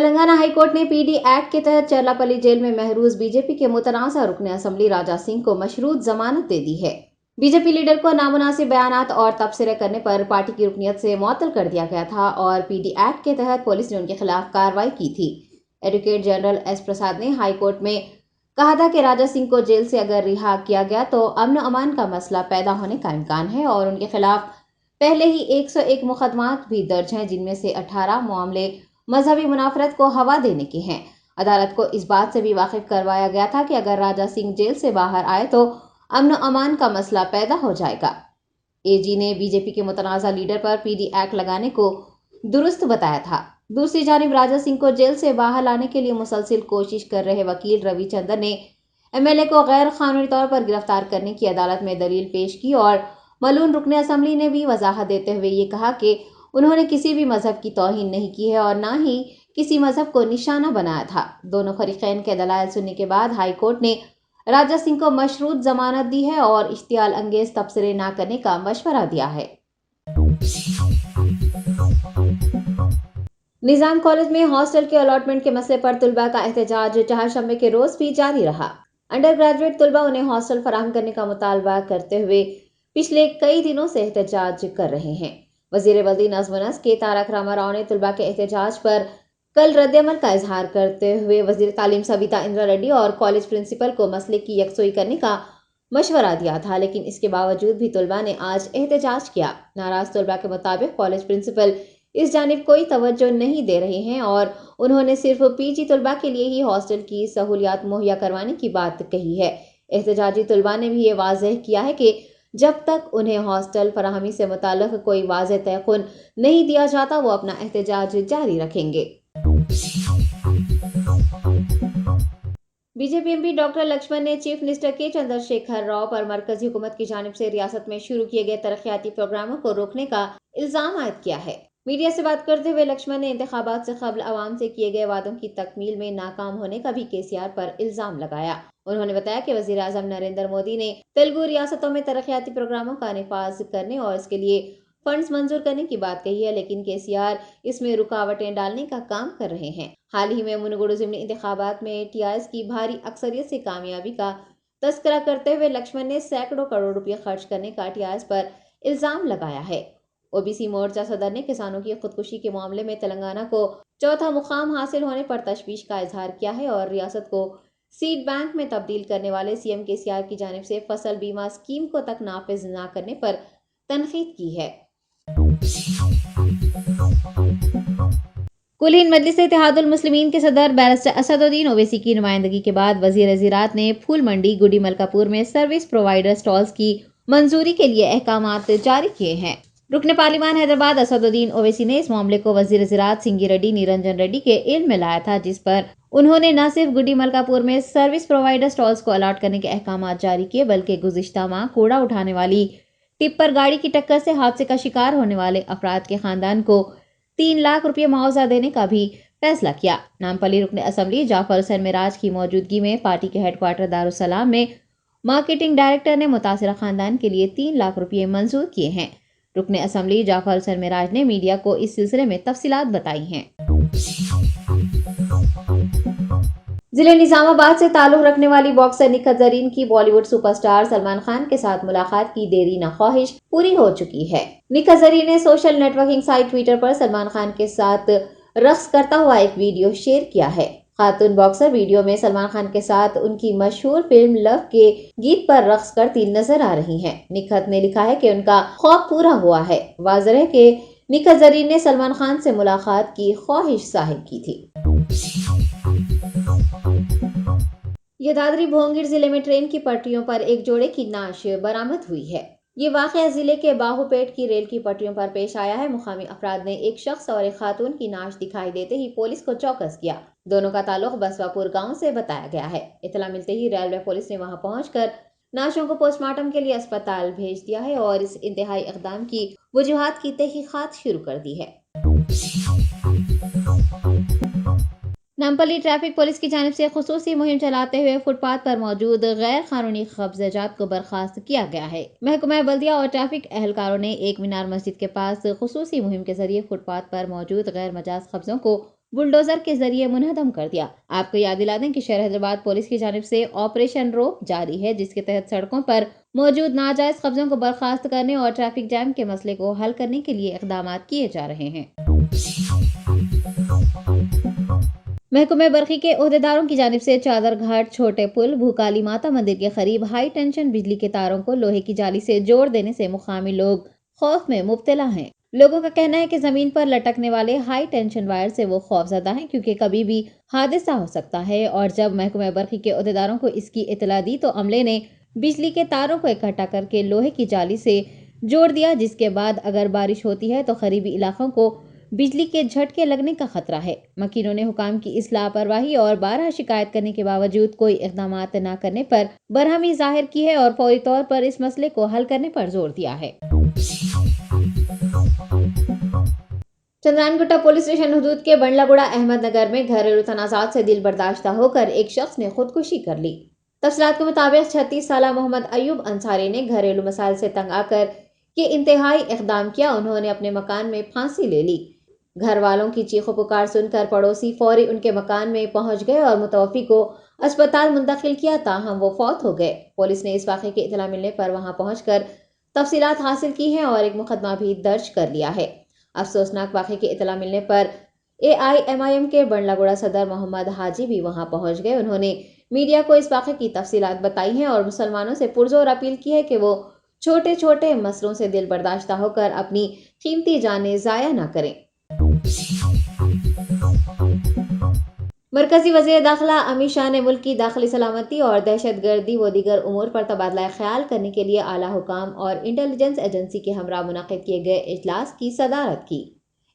Telangana high court نے P D act کے تحت چرلاپلی جیل میں محروس بی جے پی کے متنازع رکن اسمبلی راجہ سنگھ کو مشروط ضمانت دے دی ہے۔ بی جے پی لیڈر کو نامناسب بیانات اور تبصرے کرنے پر پارٹی کی رکنیت سے معطل کر دیا گیا تھا اور پی ڈی ایکٹ کے تحت پولیس نے ان کے خلاف کارروائی کی تھی۔ ایڈوکیٹ جنرل ایس پرساد نے ہائی کورٹ میں کہا تھا کہ راجہ سنگھ کو جیل سے اگر رہا کیا گیا تو امن و امان کا مسئلہ پیدا ہونے کا امکان ہے اور ان کے خلاف پہلے ہی 101 مقدمات بھی درج ہیں، جن میں سے 18 معاملے مذہبی منافرت کو ہوا دینے کے ہیں۔ عدالت کو اس بات سے بھی واقف کروایا گیا تھا کہ اگر راجہ سنگھ جیل سے باہر آئے تو امن و امان کا مسئلہ پیدا ہو جائے گا۔ اے جی نے بی جے پی کے متنازع لیڈر پر پی ڈی ایکٹ لگانے کو درست بتایا تھا۔ دوسری جانب راجہ سنگھ کو جیل سے باہر لانے کے لیے مسلسل کوشش کر رہے وکیل روی چندر نے ایم ایل اے کو غیر قانونی طور پر گرفتار کرنے کی عدالت میں دلیل پیش کی اور ملعون رکن اسمبلی نے بھی وضاحت دیتے ہوئے یہ کہا کہ انہوں نے کسی بھی مذہب کی توہین نہیں کی ہے اور نہ ہی کسی مذہب کو نشانہ بنایا تھا۔ دونوں فریقین کے دلائل سننے کے بعد ہائی کورٹ نے راجہ سنگھ کو مشروط ضمانت دی ہے اور اشتعال انگیز تبصرے نہ کرنے کا مشورہ دیا ہے۔ نظام کالج میں ہاسٹل کے الاٹمنٹ کے مسئلے پر طلباء کا احتجاج چہارشنبے کے روز بھی جاری رہا۔ انڈر گریجویٹ طلباء انہیں ہاسٹل فراہم کرنے کا مطالبہ کرتے ہوئے پچھلے کئی دنوں سے احتجاج کر رہے ہیں۔ وزیر ولدی نظم و نسق کے تارک راما راؤ نے طلباء کے احتجاج پر کل رد عمل کا اظہار کرتے ہوئے وزیر تعلیم سویتا اندرا ریڈی اور کالج پرنسپل کو مسئلے کی یکسوئی کرنے کا مشورہ دیا تھا، لیکن اس کے باوجود بھی طلباء نے آج احتجاج کیا۔ ناراض طلباء کے مطابق کالج پرنسپل اس جانب کوئی توجہ نہیں دے رہے ہیں اور انہوں نے صرف پی جی طلباء کے لیے ہی ہاسٹل کی سہولیات مہیا کروانے کی بات کہی ہے۔ احتجاجی طلباء نے بھی یہ واضح کیا ہے کہ جب تک انہیں ہاسٹل فراہمی سے متعلق کوئی واضح تیقن نہیں دیا جاتا وہ اپنا احتجاج جاری رکھیں گے۔ B J P M P doctor Laxman نے چیف منسٹر کے چندر شیکھر راؤ پر مرکزی حکومت کی جانب سے ریاست میں شروع کیے گئے ترقیاتی پروگراموں کو روکنے کا الزام عائد کیا ہے۔ میڈیا سے بات کرتے ہوئے لکشمن نے انتخابات سے قبل عوام سے کیے گئے وعدوں کی تکمیل میں ناکام ہونے کا بھی کے سی آر پر الزام لگایا۔ انہوں نے بتایا کہ وزیر اعظم نریندر مودی نے تیلگو ریاستوں میں ترقیاتی پروگراموں کا نفاذ کرنے اور اس کے لیے فنڈز منظور کرنے کی بات کہی ہے، لیکن کے سی آر اس میں رکاوٹیں ڈالنے کا کام کر رہے ہیں۔ حال ہی میں منوگڑو ضمنی انتخابات میں ٹی آر ایس کی بھاری اکثریت سے کامیابی کا تذکرہ کرتے ہوئے لکشمن نے سینکڑوں کروڑ روپے خرچ کرنے کا ٹی آر ایس پر الزام لگایا ہے۔ او بی سی مورچہ صدر نے کسانوں کی خودکشی کے معاملے میں تلنگانہ کو چوتھا مقام حاصل ہونے پر تشویش کا اظہار کیا ہے اور ریاست کو سیڈ بینک میں تبدیل کرنے والے سی ایم کے سی آر کی جانب سے فصل بیمہ اسکیم کو تک نافذ نہ کرنے پر تنقید کی ہے۔ کل ہند مجلس اتحاد المسلمین کے صدر بیرسٹر اسد الدین اویسی کی نمائندگی کے بعد وزیر زراعت نے پھول منڈی گڈی ملکا پور میں سروس پرووائڈر سٹالز کی منظوری کے لیے احکامات جاری کیے ہیں۔ رکن پارلیمان حیدرآباد اسد الدین اویسی نے اس معاملے کو وزیر زراعت سنگی ریڈی نرنجن ریڈی کے علم میں لایا تھا، جس پر انہوں نے نہ صرف گڈی ملکا پور میں سروس پرووائڈر سٹالز کو الاٹ کرنے کے احکامات جاری کیے بلکہ گزشتہ ماہ کوڑا اٹھانے والی ٹپر گاڑی کی ٹکر سے حادثے کا شکار ہونے والے افراد کے خاندان کو 3 لاکھ روپے معاوضہ دینے کا بھی فیصلہ کیا۔ نامپلی رکن اسمبلی جعفر حسین معراج کی موجودگی میں پارٹی کے ہیڈ کوارٹر دارالسلام میں مارکیٹنگ ڈائریکٹر نے متاثرہ خاندان کے لیے 3 لاکھ روپے منظور کیے ہیں۔ رکن اسمبلی جعفر حسین معراج نے میڈیا کو اس سلسلے میں تفصیلات بتائی ہیں۔ ضلع نظام آباد سے تعلق رکھنے والی باکسر نکھت زرین کی Bollywood superstar Salman Khan کے ساتھ ملاقات کی دیرینہ خواہش پوری ہو چکی ہے۔ نکھت زرین نے social networking site Twitter پر سلمان خان کے ساتھ رقص کرتا ہوا ایک ویڈیو شیئر کیا ہے۔ خاتون باکسر ویڈیو میں سلمان خان کے ساتھ ان کی مشہور فلم لو کے گیت پر رقص کرتی نظر آ رہی ہیں۔ نکھت نے لکھا ہے کہ ان کا خواب پورا ہوا ہے۔ واضح ہے کہ نکھت زرین نے سلمان خان سے ملاقات کی خواہش ظاہر کی تھی۔ یدادری بھونگیر ضلع میں ٹرین کی پٹریوں پر ایک جوڑے کی نعش برآمد ہوئی ہے۔ یہ واقعہ ضلع کے باہو پیٹ کی ریل کی پٹریوں پر پیش آیا ہے۔ مقامی افراد نے ایک شخص اور ایک خاتون کی نعش دکھائی دیتے ہی پولیس کو چوکس کیا۔ دونوں کا تعلق بسوا پور گاؤں سے بتایا گیا ہے۔ اطلاع ملتے ہی ریلوے پولیس نے وہاں پہنچ کر نعشوں کو پوسٹ مارٹم کے لیے اسپتال بھیج دیا ہے اور اس انتہائی اقدام کی وجوہات کی تحقیقات شروع کر دی ہے۔ نامپلی ٹریفک پولیس کی جانب سے خصوصی مہم چلاتے ہوئے فٹ پاتھ پر موجود غیر قانونی قبضہ جات کو برخاست کیا گیا ہے۔ محکمہ بلدیہ اور ٹریفک اہلکاروں نے ایک مینار مسجد کے پاس خصوصی مہم کے ذریعے فٹ پاتھ پر موجود غیر مجاز قبضوں کو बुलडोजर के जरिए मुनहदम कर दिया। आपको याद दिला दें कि शहर हैदराबाद पुलिस की जानिब से ऑपरेशन रोप जारी है, जिसके तहत सड़कों पर मौजूद नाजायज कब्जों को बर्खास्त करने और ट्रैफिक जैम के मसले को हल करने के लिए इकदाम किए जा रहे हैं। महकमे बरखी के ओहदेदारों की जानिब से चादर घाट, छोटे पुल, भूकाली माता मंदिर के करीब हाई टेंशन बिजली के तारों को लोहे की जाली से जोड़ देने से मुकामी लोग खौफ में मुब्तला हैं। लोगों का कहना है कि जमीन पर लटकने वाले हाई टेंशन वायर से वो खौफजदा हैं, क्योंकि कभी भी हादसा हो सकता है। और जब महकमे बरखी के ओहदेदारों को इसकी इतला दी तो अमले ने बिजली के तारों को इकट्ठा करके लोहे की जाली से जोड़ दिया, जिसके बाद अगर बारिश होती है तो करीबी इलाकों को बिजली के झटके लगने का खतरा है। मकीनों ने हुकाम की इस लापरवाही और 12 शिकायत करने के बावजूद कोई इकदाम न करने पर बरहमी जाहिर की है और फौरी तौर पर इस मसले को हल करने पर जोर दिया है। चंद्रायनगुट्टा पुलिस स्टेशन हदूद के बंडलागुड़ा अहमदनगर में घरेलू तनाजात से दिल बर्दाश्ता होकर एक शख्स ने खुदकुशी कर ली। तफसीलात के मुताबिक 36 साल मोहम्मद अयूब अंसारी ने घरेलू मसाइल से तंग आकर ये इंतहाई इकदाम किया। उन्होंने अपने मकान में फांसी ले ली। घर वालों की चीखों पुकार सुनकर पड़ोसी फौरी उनके मकान में पहुंच गए और मुतवफ़ी को अस्पताल मुंतकिल किया, ताहम वो फौत हो गए। पुलिस ने इस वाक़े की इतला मिलने पर वहां पहुंचकर तफसीलात हासिल की हैं और एक मुकदमा भी दर्ज कर लिया है। अफसोसनाक वाक़े की इतला मिलने पर AIMIM के बंडलागुड़ा सदर मोहम्मद हाजी भी वहां पहुंच गए। उन्होंने मीडिया को इस वाक़े की तफसीलात बताई हैं और मुसलमानों से पुरजोर अपील की है कि वो छोटे छोटे मसलों से दिल बर्दाश्ता होकर अपनी कीमती जानें ज़ाया न करें। मरकजी वज़ीर दाखिला अमित शाह ने मुल्क की दाखिली सलामती और दहशत गर्दी व दीगर उमूर पर तबादला ख्याल करने के लिए आला हुकाम और इंटेलिजेंस एजेंसी के हमरा मुनक़िद किए गए इजलास की सदारत की।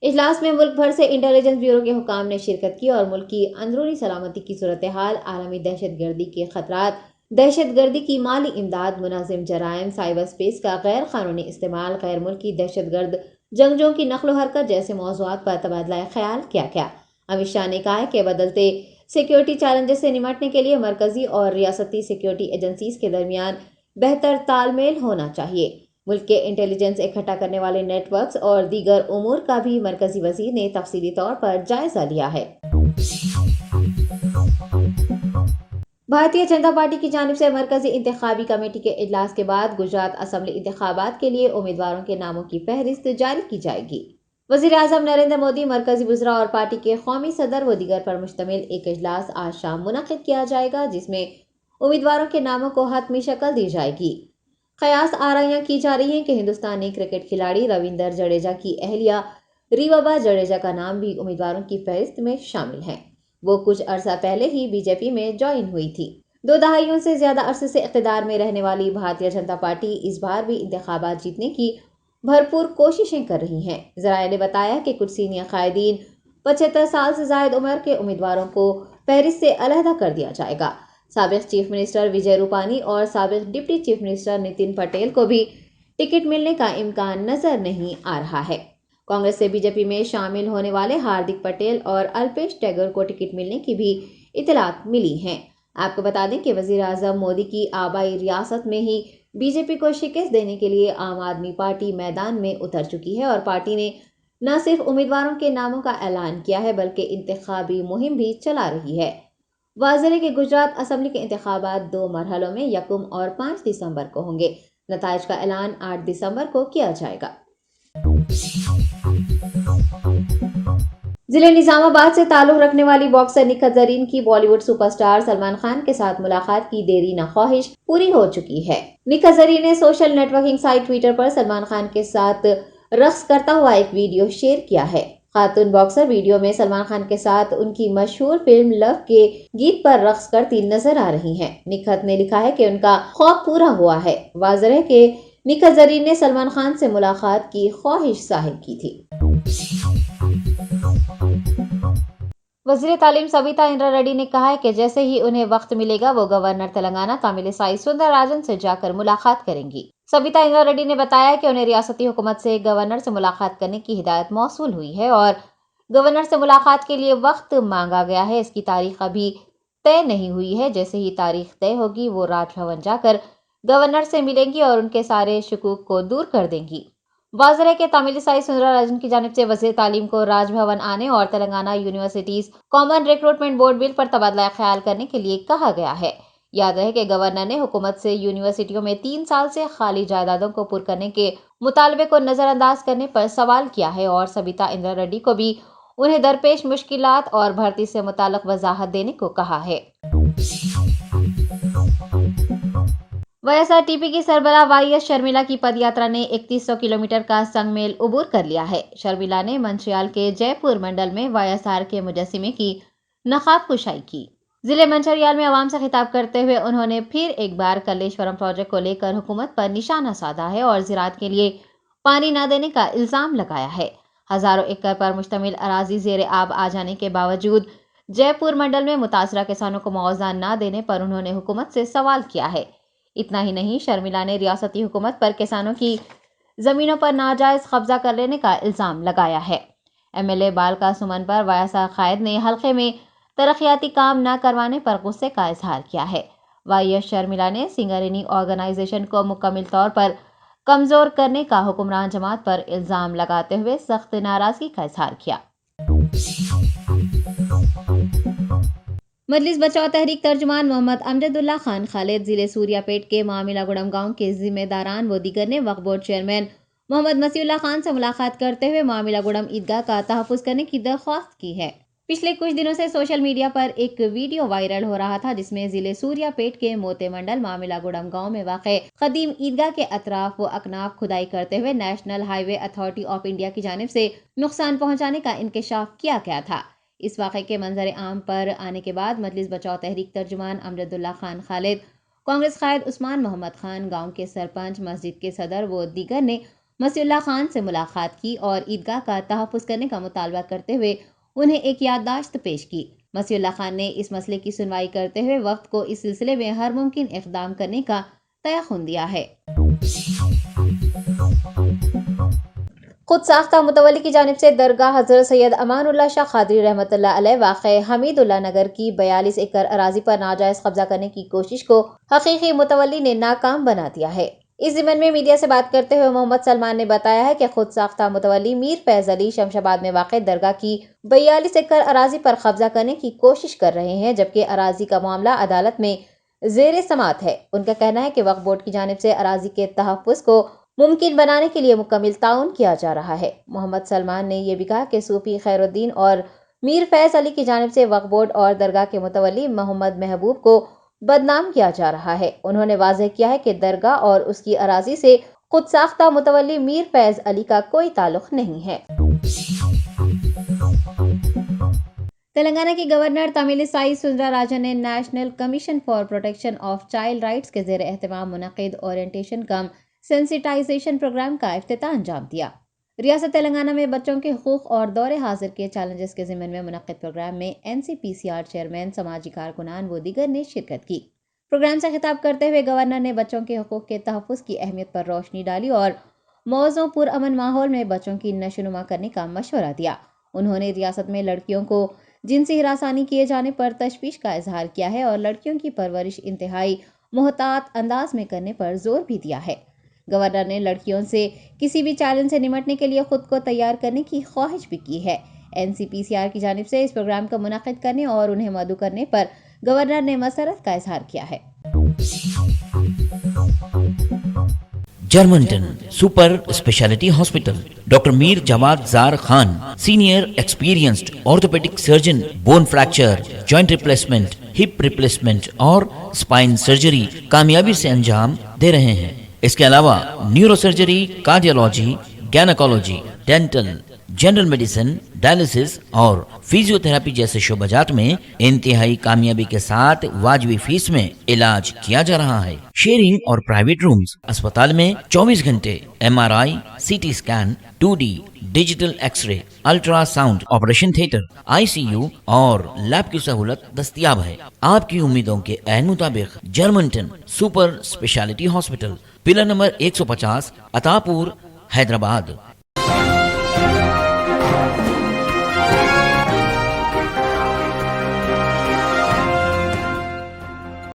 इजलास में मुल्क भर से इंटेलिजेंस ब्यूरो के हुकाम ने शिरकत की और मुल्क की अंदरूनी सलामती की सूरत हाल, आलमी दहशत गर्दी के खतरात, दहशत गर्दी की माली इमदाद, मुनाजिम जराइम, साइबर स्पेस का गैर कानूनी इस्तेमाल, गैर मुल्की दहशत गर्द जंगजों की नक्ल हरकत जैसे मौज़ूआत पर तबादला ख्याल किया गया। अमित शाह ने कहा है कि बदलते सिक्योरिटी चैलेंजेस से निपटने के लिए मरकजी और रियासती सिक्योरिटी एजेंसीज के दरमियान बेहतर तालमेल होना चाहिए। मुल्क के इंटेलिजेंस इकट्ठा करने वाले नेटवर्क्स और दीगर उमूर का भी मरकजी वजीर ने तफसीली तौर पर जायजा लिया है। भारतीय जनता पार्टी की जानिब से मरकजी इंतखाबी कमेटी के इजलास के बाद गुजरात असम्बली इंतखाबात के लिए उम्मीदवारों के नामों की फहरिस्त जारी की जाएगी। वज़ीर आज़म नरेंद्र मोदी, मरकजी वज़रा और पार्टी के कौमी सदर व दीगर पर मुश्तमिल एक इजलास आज शाम मुनक़िद किया जाएगा, जिसमें उम्मीदवारों के नामों को हतमी शक्ल दी जाएगी। क़यास आराइयाँ की जा रही हैं कि हिंदुस्तानी क्रिकेट खिलाड़ी रविंदर जडेजा की अहलिया रीवाबा जडेजा का नाम भी उम्मीदवारों की फहरिस्त में शामिल है। वो कुछ अरसा पहले ही बीजेपी में ज्वाइन हुई थी। 2 दहाइयों से ज्यादा अरसे से इक़्तिदार में रहने वाली भारतीय जनता पार्टी इस बार भी इंतखाबात जीतने की भरपूर कोशिशें कर रही हैं। ज़राए ने बताया कि कुछ सीनियर कायदीन 75 साल से जायद उम्र के उम्मीदवारों को फहरिस्त से अलहदा कर दिया जाएगा। साबिक़ चीफ मिनिस्टर विजय रूपानी और साबिक़ deputy chief minister Nitin Patel को भी टिकट मिलने का इम्कान नजर नहीं आ रहा है। कांग्रेस से बीजेपी में शामिल होने वाले हार्दिक पटेल और अल्पेश टैगोर को टिकट मिलने की भी इतलात मिली हैं। आपको बता दें कि वज़ीर आज़म मोदी की आबाई रियासत में ही बीजेपी को शिकस्त देने के लिए आम आदमी पार्टी मैदान में उतर चुकी है और पार्टी ने न सिर्फ उम्मीदवारों के नामों का ऐलान किया है बल्कि इंतखाबी मुहिम भी चला रही है। वाज़ेह है कि गुजरात असम्बली के इंतखाबात 2 मरहलों में 1 और 5 दिसंबर को होंगे। नताइज का ऐलान 8 दिसंबर को किया जाएगा। जिले निजामाबाद से ताल्लुक रखने वाली बॉक्सर निखत ज़रीन की बॉलीवुड सुपरस्टार सलमान खान के साथ मुलाकात की देरी न ख्वाहिश पूरी हो चुकी है। निखत ज़रीन ने सोशल नेटवर्किंग साइट ट्विटर पर सलमान खान के साथ रक्स करता हुआ एक वीडियो शेयर किया है। खातून बॉक्सर वीडियो में सलमान खान के साथ उनकी मशहूर फिल्म लव के गीत पर रक्स करती नजर आ रही हैं। निखत ने लिखा है कि उनका ख्वाब पूरा हुआ है। वाज़ेह है कि निखत ज़रीन ने सलमान खान से मुलाकात की ख्वाहिश जाहिर की थी। वज़ीर तालीम सविता इंद्रा रेड्डी ने कहा है कि जैसे ही उन्हें वक्त मिलेगा वो गवर्नर तेलंगाना तमिलिसाई सुंदरराजन से जाकर मुलाकात करेंगी। सविता इंद्रा रेड्डी ने बताया कि उन्हें रियासती हुकूमत से गवर्नर से मुलाकात करने की हिदायत मौसूल हुई है और गवर्नर से मुलाकात के लिए वक्त मांगा गया है। इसकी तारीख अभी तय नहीं हुई है। जैसे ही तारीख तय होगी वो राजभवन जाकर गवर्नर से मिलेंगी और उनके सारे शुकूक को दूर कर देंगी। वाज़ेह है कि तमिलिसाई सुंदरराजन की जानिब से वज़ीर तालीम को राज भवन आने और Telangana universities common recruitment board bill पर तबादला ख्याल करने के लिए कहा गया है। याद रहे कि गवर्नर ने हुकूमत से यूनिवर्सिटियों में 3 साल से खाली जायदादों को पुर करने के मुतालबे को नजरअंदाज करने पर सवाल किया है और सबिता इंदिरा रेड्डी को भी उन्हें दरपेश मुश्किलात और भर्ती से मुताल्लिक वजाहत देने को कहा है। YSRTP की सरबराह YS शर्मिला की पदयात्रा ने 3100 किलोमीटर का संगमेल उबूर कर लिया है। शर्मिला ने मंचियाल के जयपुर मंडल में YSR के मुजस्सिमे की नकाब कुशाई की। जिले मंचियाल में आवाम से खिताब करते हुए उन्होंने फिर एक बार कल्लेश्वरम प्रोजेक्ट को लेकर हुकूमत पर निशाना साधा है और ज़राअत के लिए पानी न देने का इल्ज़ाम लगाया है। हजारों एकड़ पर मुश्तमिल अराजी ज़ेर आब आ जाने के बावजूद जयपुर मंडल में मुतासरा किसानों को मुआवजा न देने पर उन्होंने हुकूमत से सवाल किया है। इतना ही नहीं, शर्मिला ने रियासती हुकूमत पर किसानों की ज़मीनों पर नाजायज़ कब्जा कर लेने का इल्ज़ाम लगाया है। MLA बालका सुमन पर YSR कायद ने हल्के में तरक्याती काम न करवाने पर गुस्से का इजहार किया है। YS शर्मिला ने सिंगरेनी ऑर्गेनाइजेशन को मुकम्मल तौर पर कमज़ोर करने का हुक्मरान जमात पर इल्ज़ाम लगाते हुए सख्त नाराज़गी का इजहार किया। मजलिस बचाओ तहरीक तर्जुमान मोहम्मद अमजदुल्ला खान खालिद जिले सूर्यापेट के मामिलागुड़म गांव के जिम्मेदारान व दीगर ने वक्फ बोर्ड चेयरमैन मोहम्मद मसीउल्लाह खान से मुलाकात करते हुए मामिलागुड़म ईदगाह का तहफ़्फ़ुज़ करने की दरख्वास्त की है। पिछले कुछ दिनों से सोशल मीडिया पर एक वीडियो वायरल हो रहा था जिसमें जिले सूर्यापेट के मोते मंडल मामिलागुड़म गांव में वाक़े कदीम ईदगाह के अतराफ व अकनाफ खुदाई करते हुए national highway authority of India की जानिब से नुकसान पहुँचाने का इंकशाफ किया गया था। इस वाक़े के मंजर आम पर आने के बाद मजलिस बचाओ तहरीक तर्जुमान अमजदुल्ला खान खालिद, कांग्रेस कायद उस्मान मोहम्मद खान, गांव के सरपंच, मस्जिद के सदर व दीगर ने मसीउल्लाह खान से मुलाकात की और ईदगाह का तहफ़्फ़ुज़ करने का मुतालबा करते हुए उन्हें एक याददाश्त पेश की। मसीउल्लाह खान ने इस मसले की सुनवाई करते हुए वक्त को इस सिलसिले में हर मुमकिन इक़दाम करने का तयख़ुन दिया है। खुद साख्ता मुतवल्ली की जानिब से दरगाह हज़रत सैयद अमानुल्लाह शाह क़ादरी रहमतुल्लाह अलैह वाक़े हमीदुल्लाह नगर की 42 एकड़ अराजी पर नाजायज़ कब्जा करने की कोशिश को हकीकी मुतवल्ली ने नाकाम बना दिया है। इस ज़िमन में मीडिया से बात करते हुए मोहम्मद सलमान ने बताया है कि खुद साख्ता मुतवल्ली मीर फैज़ अली शमशाबाद में वाक़े दरगाह की 42 एकड़ अराजी पर कब्जा करने की कोशिश कर रहे हैं, जबकि अराजी का मामला अदालत में ज़ेर समाअत है। उनका कहना है कि वक्फ बोर्ड की जानिब से अराजी के तहफ़्फ़ुज़ को मुमकिन बनाने के लिए मुकम्मल ताउन किया जा रहा है। मोहम्मद सलमान ने यह भी कहा कि सूफी खैरुद्दीन और मीर फैज़ अली की जानिब से वक्फ बोर्ड और दरगाह के मुतवल्ली मोहम्मद महबूब को बदनाम किया जा रहा है। उन्होंने वाज़ेह किया है कि दरगाह और उसकी अराजी से खुद साख्ता मुतवल्ली मीर फैज़ अली का कोई ताल्लुक़ नहीं है। तेलंगाना के गवर्नर तमिलिसाई सुंदरराजन ने national commission for protection of child rights के ज़ेर एहतमाम मुनक़िद ओरिएंटेशन कम सेंसिटाइजेशन प्रोग्राम का इफ्तिताह अंजाम दिया। रियासत तेलंगाना में बच्चों के हुकूक और दौरे हाजिर के चैलेंजेस के ज़िम्मन में मुनक़िद प्रोग्राम में NCPCR चेयरमैन, समाजी कारकुनान व दीगर ने शिरकत की। प्रोग्राम से खिताब करते हुए गवर्नर ने बच्चों के हुकूक के तहफ़्फ़ुज़ की अहमियत पर रोशनी डाली और मौज़ूद पुरअमन माहौल में बच्चों की नशोनुमा करने का मशवरा दिया। उन्होंने रियासत में लड़कियों को जिनसी हिरासानी किए जाने पर तशवीश का इजहार किया है और लड़कियों की परवरिश इंतहाई मोहतात अंदाज में करने पर जोर भी दिया है। गवर्नर ने लड़कियों से किसी भी चैलेंज से निमटने के लिए खुद को तैयार करने की ख्वाहिश भी की है। NCPCR की जानिब से इस प्रोग्राम को मुनक़िद करने और उन्हें मदऊ करने पर गवर्नर ने मसरत का इजहार किया है। Germanton super speciality hospital, doctor Mir Jawad Zar Khan, senior experienced orthopaedic surgeon, bone fracture, joint replacement, hip replacement और स्पाइन सर्जरी कामयाबी से अंजाम दे रहे हैं। इसके अलावा neuro surgery, cardiology, gynaecology, dental, general medicine, dialysis और फिजियोथेरेपी जैसे शोबाजात में इंतहाई कामयाबी के साथ वाजिबी फीस में इलाज किया जा रहा है। शेयरिंग और प्राइवेट रूम्स, अस्पताल में 24 घंटे MRI, CT scan, 2D digital X ray, ultrasound, operation theatre, ICU और लैब की सहूलत दस्तयाब है। आपकी उम्मीदों के ऐन मुताबिक Germanton super speciality hospital, pillar number 150, Attapur, Hyderabad.